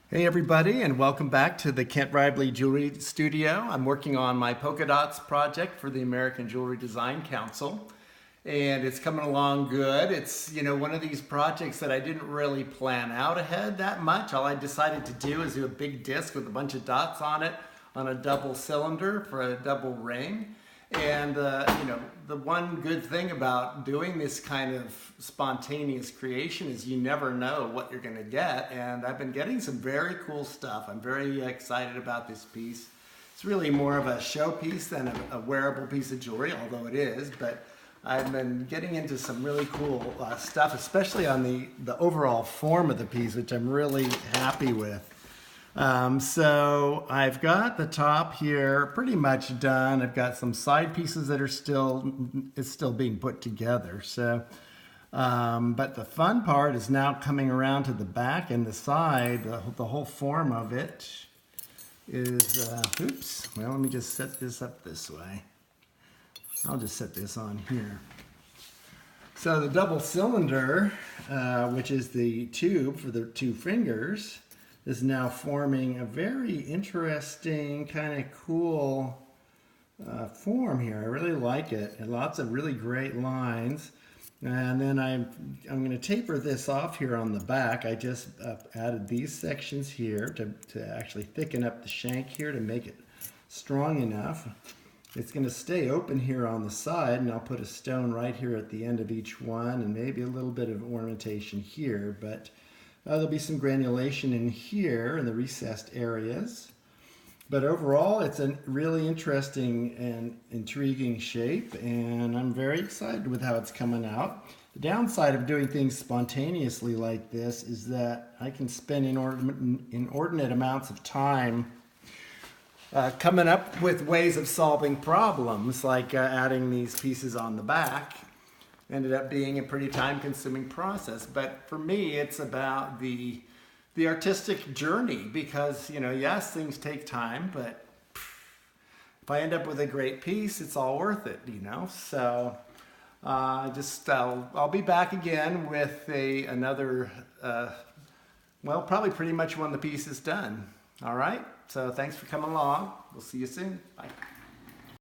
Hey everybody, and welcome back to the Kent Raible Jewelry Studio. I'm working on my Polka Dots project for the American Jewelry Design Council, and it's coming along good. It's, one of these projects that I didn't really plan out ahead that much. All I decided to do is do a big disc with a bunch of dots on it on a double cylinder for a double ring. And, the one good thing about doing this kind of spontaneous creation is you never know what you're going to get. And I've been getting some very cool stuff. I'm very excited about this piece. It's really more of a show piece than a wearable piece of jewelry, although it is. But I've been getting into some really cool stuff, especially on the overall form of the piece, which I'm really happy with. So I've got the top here pretty much done. I've got some side pieces that are still being put together. So, but the fun part is now coming around to the back and the side. The whole form of it is, oops, well, let me just set this up this way. I'll just set this on here. So the double cylinder, which is the tube for the two fingers, is now forming a very interesting, kind of cool form here. I really like it, and lots of really great lines. And then I'm going to taper this off here on the back. I just added these sections here to actually thicken up the shank here to make it strong enough. It's going to stay open here on the side, and I'll put a stone right here at the end of each one, and maybe a little bit of ornamentation here, but there'll be some granulation in here in the recessed areas. But overall, it's a really interesting and intriguing shape, and I'm very excited with how it's coming out. The downside of doing things spontaneously like this is that I can spend inordinate amounts of time coming up with ways of solving problems, like adding these pieces on the back. Ended up being a pretty time-consuming process, but for me, it's about the artistic journey because, yes, things take time, but if I end up with a great piece, it's all worth it, So I'll be back again with another, probably pretty much when the piece is done. All right, so thanks for coming along. We'll see you soon. Bye.